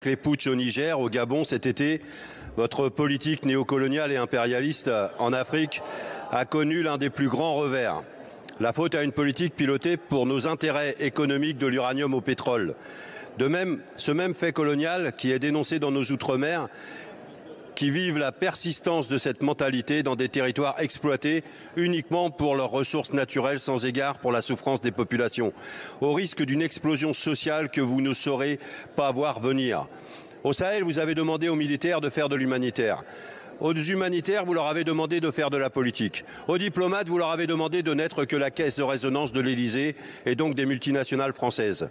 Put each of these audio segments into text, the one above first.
Les putschs au Niger, au Gabon cet été, votre politique néocoloniale et impérialiste en Afrique a connu l'un des plus grands revers. La faute à une politique pilotée pour nos intérêts économiques de l'uranium au pétrole. De même, ce même fait colonial qui est dénoncé dans nos outre-mer, qui vivent la persistance de cette mentalité dans des territoires exploités uniquement pour leurs ressources naturelles sans égard pour la souffrance des populations, au risque d'une explosion sociale que vous ne saurez pas voir venir. Au Sahel, vous avez demandé aux militaires de faire de l'humanitaire. Aux humanitaires, vous leur avez demandé de faire de la politique. Aux diplomates, vous leur avez demandé de n'être que la caisse de résonance de l'Élysée et donc des multinationales françaises.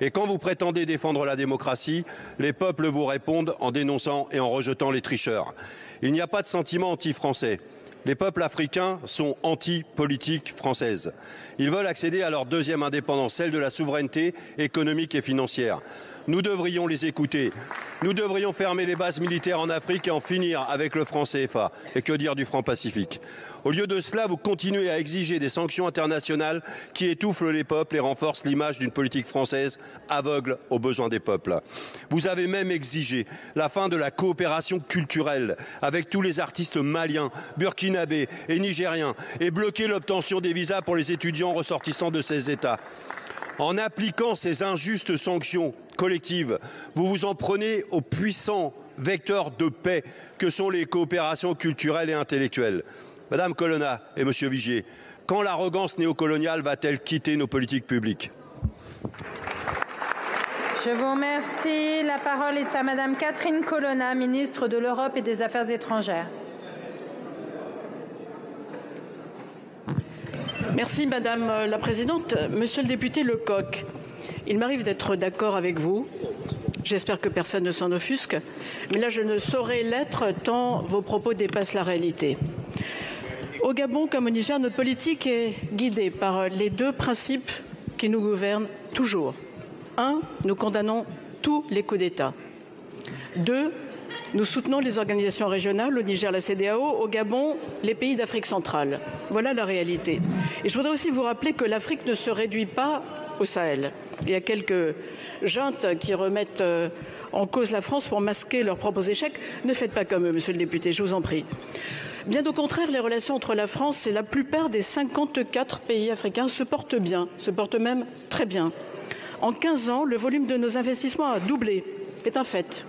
Et quand vous prétendez défendre la démocratie, les peuples vous répondent en dénonçant et en rejetant les tricheurs. Il n'y a pas de sentiment anti-français. Les peuples africains sont anti-politique française. Ils veulent accéder à leur deuxième indépendance, celle de la souveraineté économique et financière. Nous devrions les écouter. Nous devrions fermer les bases militaires en Afrique et en finir avec le franc CFA. Et que dire du franc Pacifique? Au lieu de cela, vous continuez à exiger des sanctions internationales qui étouffent les peuples et renforcent l'image d'une politique française aveugle aux besoins des peuples. Vous avez même exigé la fin de la coopération culturelle avec tous les artistes maliens, burkinabés et nigériens et bloqué l'obtention des visas pour les étudiants ressortissants de ces États. En appliquant ces injustes sanctions collectives, vous vous en prenez aux puissants vecteurs de paix que sont les coopérations culturelles et intellectuelles. Madame Colonna et Monsieur Vigier, quand l'arrogance néocoloniale va-t-elle quitter nos politiques publiques? Je vous remercie. La parole est à Madame Catherine Colonna, ministre de l'Europe et des Affaires étrangères. Merci Madame la Présidente. Monsieur le député Lecoq, il m'arrive d'être d'accord avec vous. J'espère que personne ne s'en offusque. Mais là, je ne saurais l'être tant vos propos dépassent la réalité. Au Gabon comme au Niger, notre politique est guidée par les deux principes qui nous gouvernent toujours. 1. Nous condamnons tous les coups d'État. 2. Nous soutenons les organisations régionales, au Niger la CEDEAO, au Gabon les pays d'Afrique centrale. Voilà la réalité. Et je voudrais aussi vous rappeler que l'Afrique ne se réduit pas au Sahel. Il y a quelques juntes qui remettent en cause la France pour masquer leurs propres échecs. Ne faites pas comme eux, monsieur le député, je vous en prie. Bien au contraire, les relations entre la France et la plupart des 54 pays africains se portent bien, se portent même très bien. En 15 ans, le volume de nos investissements a doublé, c'est un fait.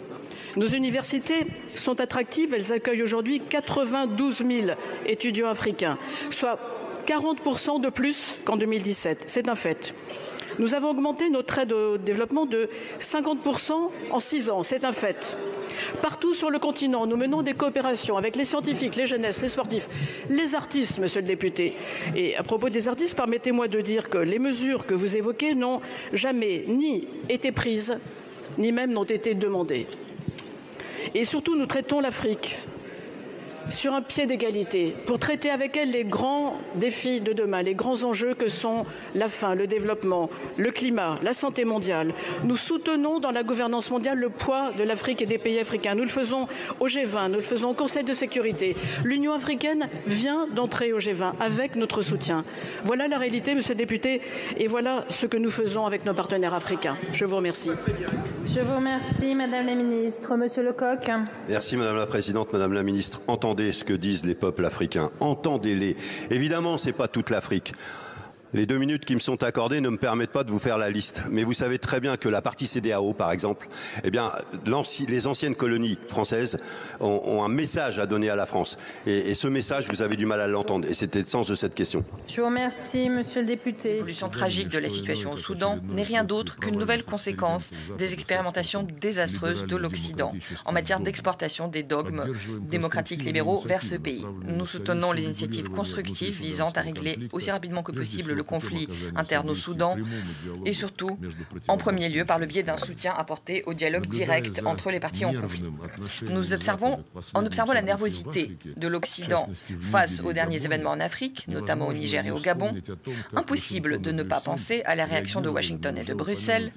Nos universités sont attractives, elles accueillent aujourd'hui 92 000 étudiants africains, soit 40% de plus qu'en 2017, c'est un fait. Nous avons augmenté notre aide au développement de 50% en 6 ans, c'est un fait. Partout sur le continent, nous menons des coopérations avec les scientifiques, les jeunesses, les sportifs, les artistes, monsieur le député. Et à propos des artistes, permettez-moi de dire que les mesures que vous évoquez n'ont jamais ni été prises, ni même n'ont été demandées. Et surtout, nous traitons l'Afrique sur un pied d'égalité pour traiter avec elle les grands défis de demain, les grands enjeux que sont la faim, le développement, le climat, la santé mondiale. Nous soutenons dans la gouvernance mondiale le poids de l'Afrique et des pays africains. Nous le faisons au G20, nous le faisons au Conseil de sécurité. L'Union africaine vient d'entrer au G20 avec notre soutien. Voilà la réalité, monsieur le député, et voilà ce que nous faisons avec nos partenaires africains. Je vous remercie. Je vous remercie, Madame la Ministre. Monsieur Lecoq. Merci Madame la Présidente, Madame la Ministre. Entendez ce que disent les peuples africains. Entendez-les. Évidemment, ce n'est pas toute l'Afrique. Les 2 minutes qui me sont accordées ne me permettent pas de vous faire la liste. Mais vous savez très bien que la partie CEDEAO, par exemple, eh bien, les anciennes colonies françaises ont un message à donner à la France. Et ce message, vous avez du mal à l'entendre. Et c'était le sens de cette question. Je vous remercie, monsieur le député. L'évolution tragique de la situation au Soudan n'est rien d'autre qu'une nouvelle conséquence des expérimentations désastreuses de l'Occident en matière d'exportation des dogmes démocratiques libéraux vers ce pays. Nous soutenons les initiatives constructives visant à régler aussi rapidement que possible le conflit interne au Soudan et surtout, en premier lieu, par le biais d'un soutien apporté au dialogue direct entre les parties en conflit. En observant la nervosité de l'Occident face aux derniers événements en Afrique, notamment au Niger et au Gabon, impossible de ne pas penser à la réaction de Washington et de Bruxelles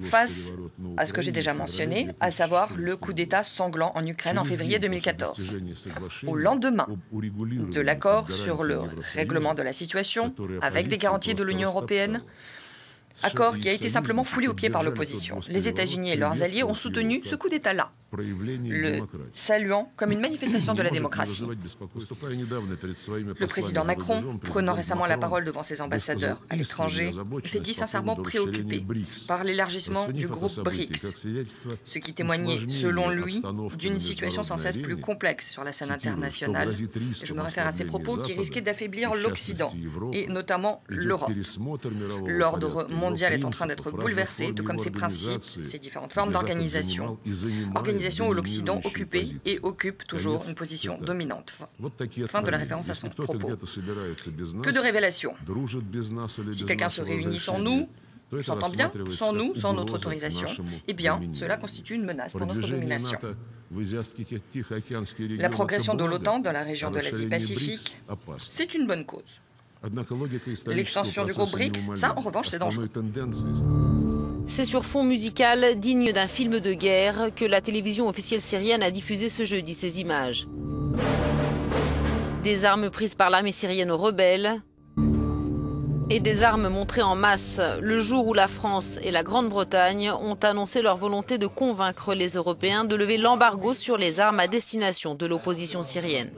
face à ce que j'ai déjà mentionné, à savoir le coup d'État sanglant en Ukraine en février 2014. Au lendemain de l'accord sur le règlement de la situation, avec des garanties de l'Union européenne, Accord qui a été simplement foulé aux pieds par l'opposition. Les États-Unis et leurs alliés ont soutenu ce coup d'État-là, le saluant comme une manifestation de la démocratie. Le président Macron, prenant récemment la parole devant ses ambassadeurs à l'étranger, s'est dit sincèrement préoccupé par l'élargissement du groupe BRICS, ce qui témoignait, selon lui, d'une situation sans cesse plus complexe sur la scène internationale. Je me réfère à ces propos qui risquaient d'affaiblir l'Occident, et notamment l'Europe. L'ordre mondial est en train d'être bouleversé, tout comme ses principes, ses différentes formes d'organisation. Organisation où l'Occident occupait et occupe toujours une position dominante. Fin de la référence à son propos. Que de révélations. Si quelqu'un se réunit sans nous, s'entend bien, sans nous, sans notre autorisation, eh bien, cela constitue une menace pour notre domination. La progression de l'OTAN dans la région de l'Asie-Pacifique, c'est une bonne cause. L'extension du groupe BRICS, ça, en revanche, c'est dangereux. C'est sur fond musical digne d'un film de guerre que la télévision officielle syrienne a diffusé ce jeudi ces images. Des armes prises par l'armée syrienne aux rebelles et des armes montrées en masse le jour où la France et la Grande-Bretagne ont annoncé leur volonté de convaincre les Européens de lever l'embargo sur les armes à destination de l'opposition syrienne.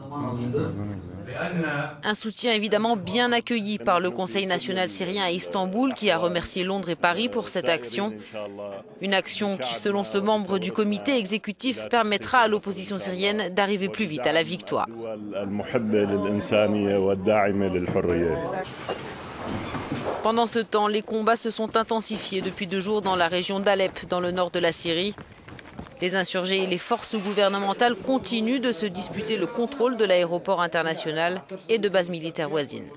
Un soutien évidemment bien accueilli par le Conseil national syrien à Istanbul qui a remercié Londres et Paris pour cette action. Une action qui, selon ce membre du comité exécutif, permettra à l'opposition syrienne d'arriver plus vite à la victoire. Pendant ce temps, les combats se sont intensifiés depuis 2 jours dans la région d'Alep, dans le nord de la Syrie. Les insurgés et les forces gouvernementales continuent de se disputer le contrôle de l'aéroport international et de bases militaires voisines.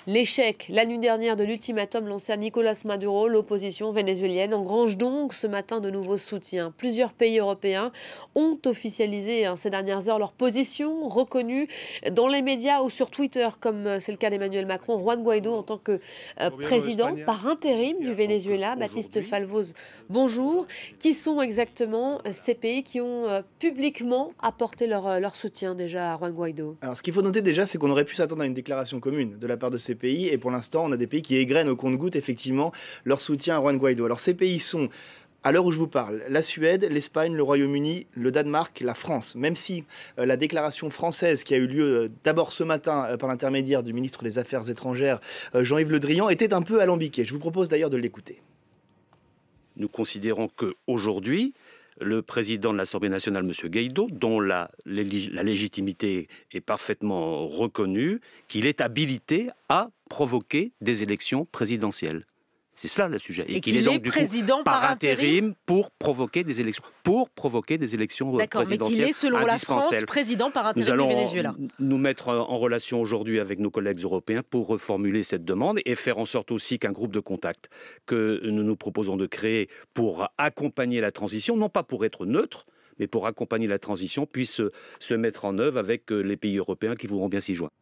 L'échec la nuit dernière de l'ultimatum lancé à Nicolás Maduro, l'opposition vénézuélienne engrange donc ce matin de nouveaux soutiens. Plusieurs pays européens ont officialisé ces dernières heures leur position, reconnue dans les médias ou sur Twitter, comme c'est le cas d'Emmanuel Macron. Juan Guaidó en tant que président par intérim du Venezuela. Baptiste Falvoz, bonjour. Qui sont exactement ces pays qui ont publiquement apporté leur soutien déjà à Juan Guaidó? Alors ce qu'il faut noter déjà, c'est qu'on aurait pu s'attendre à une déclaration commune de la part de ces pays, et pour l'instant on a des pays qui égrènent au compte-gouttes effectivement leur soutien à Juan Guaidó. Alors ces pays sont, à l'heure où je vous parle, la Suède, l'Espagne, le Royaume-Uni, le Danemark, la France. Même si la déclaration française qui a eu lieu d'abord ce matin par l'intermédiaire du ministre des Affaires étrangères, Jean-Yves Le Drian, était un peu alambiquée. Je vous propose d'ailleurs de l'écouter. Nous considérons qu'aujourd'hui, le président de l'Assemblée nationale, M. Guaidó, dont la légitimité est parfaitement reconnue, qu'il est habilité à provoquer des élections présidentielles. C'est cela le sujet. Et qu'il est donc président par intérim pour provoquer des élections. Pour provoquer des élections présidentielles. Mais qu'il est, selon la France, président par intérim du Venezuela. Nous allons nous mettre en relation aujourd'hui avec nos collègues européens pour reformuler cette demande et faire en sorte aussi qu'un groupe de contact que nous nous proposons de créer pour accompagner la transition, non pas pour être neutre, mais pour accompagner la transition, puisse se mettre en œuvre avec les pays européens qui voudront bien s'y joindre.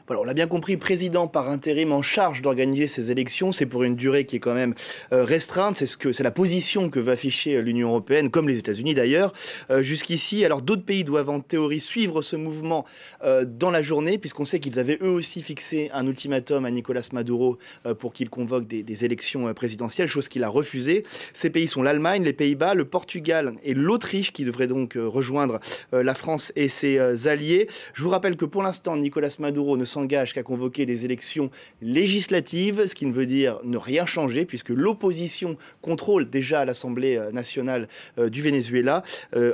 Voilà, on l'a bien compris, président par intérim en charge d'organiser ces élections, c'est pour une durée qui est quand même restreinte, c'est la position que va afficher l'Union européenne, comme les États-Unis d'ailleurs, jusqu'ici. Alors d'autres pays doivent en théorie suivre ce mouvement dans la journée, puisqu'on sait qu'ils avaient eux aussi fixé un ultimatum à Nicolás Maduro pour qu'il convoque des élections présidentielles, chose qu'il a refusée. Ces pays sont l'Allemagne, les Pays-Bas, le Portugal et l'Autriche, qui devraient donc rejoindre la France et ses alliés. Je vous rappelle que pour l'instant, Nicolás Maduro ne s'engage qu'à convoquer des élections législatives, ce qui ne veut dire ne rien changer, puisque l'opposition contrôle déjà l'Assemblée nationale du Venezuela.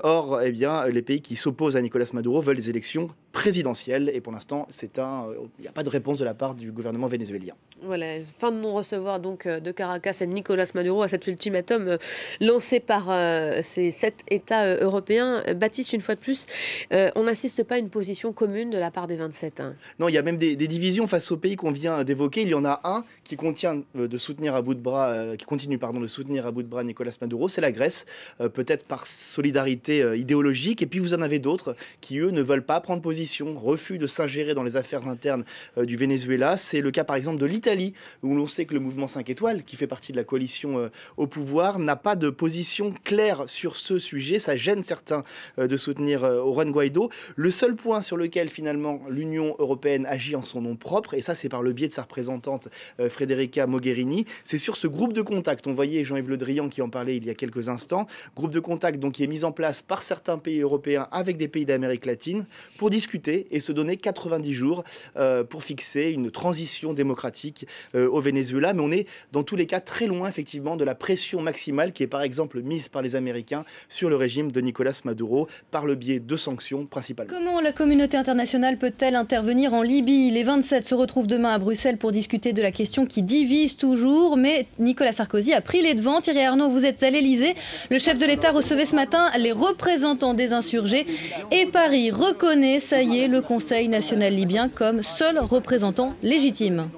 Or, eh bien, les pays qui s'opposent à Nicolás Maduro veulent des élections présidentielles, et pour l'instant, il n'y a pas de réponse de la part du gouvernement vénézuélien. Voilà, fin de non-recevoir donc de Caracas et de Nicolás Maduro à cet ultimatum lancé par ces 7 États européens. Baptiste, une fois de plus, on n'assiste pas à une position commune de la part des 27. Hein. Non, il y a même des divisions face aux pays qu'on vient d'évoquer. Il y en a un qui continue de soutenir à bout de bras Nicolás Maduro, c'est la Grèce, peut-être par solidarité idéologique. Et puis vous en avez d'autres qui, eux, ne veulent pas prendre position position, refus de s'ingérer dans les affaires internes du Venezuela. C'est le cas par exemple de l'Italie, où l'on sait que le mouvement 5 étoiles, qui fait partie de la coalition au pouvoir, n'a pas de position claire sur ce sujet. Ça gêne certains de soutenir Juan Guaido. Le seul point sur lequel finalement l'Union européenne agit en son nom propre, et ça c'est par le biais de sa représentante Federica Mogherini, c'est sur ce groupe de contact. On voyait Jean-Yves Le Drian qui en parlait il y a quelques instants. Groupe de contact donc, qui est mis en place par certains pays européens avec des pays d'Amérique latine pour discuter et se donner 90 jours pour fixer une transition démocratique au Venezuela. Mais on est dans tous les cas très loin effectivement de la pression maximale qui est par exemple mise par les Américains sur le régime de Nicolás Maduro par le biais de sanctions principalement. Comment la communauté internationale peut-elle intervenir en Libye? Les 27 se retrouvent demain à Bruxelles pour discuter de la question qui divise toujours, mais Nicolas Sarkozy a pris les devants. Thierry Arnaud, vous êtes à l'Elysée. Le chef de l'État recevait ce matin les représentants des insurgés et Paris reconnaît, ça y est, le Conseil national libyen comme seul représentant légitime.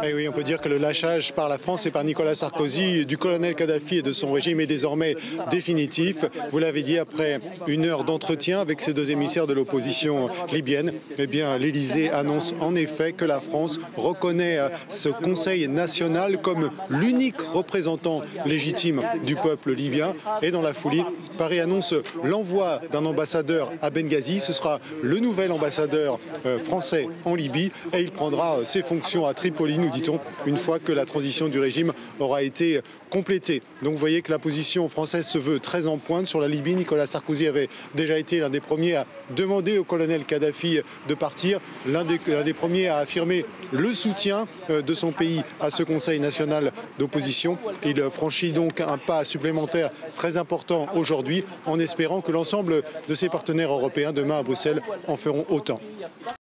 Et oui, on peut dire que le lâchage par la France et par Nicolas Sarkozy du colonel Kadhafi et de son régime est désormais définitif. Vous l'avez dit, après une heure d'entretien avec ces deux émissaires de l'opposition libyenne, eh bien, l'Élysée annonce en effet que la France reconnaît ce Conseil national comme l'unique représentant légitime du peuple libyen. Et dans la foulée, Paris annonce l'envoi d'un ambassadeur à Benghazi. Ce sera le nouvel ambassadeur français en Libye et il prendra ses fonctions à Tripoli, nous dit-on, une fois que la transition du régime aura été complétée. Donc vous voyez que la position française se veut très en pointe sur la Libye. Nicolas Sarkozy avait déjà été l'un des premiers à demander au colonel Kadhafi de partir, l'un des premiers à affirmer le soutien de son pays à ce Conseil national d'opposition. Il franchit donc un pas supplémentaire très important aujourd'hui en espérant que l'ensemble de ses partenaires européens demain à Bruxelles en feront autant.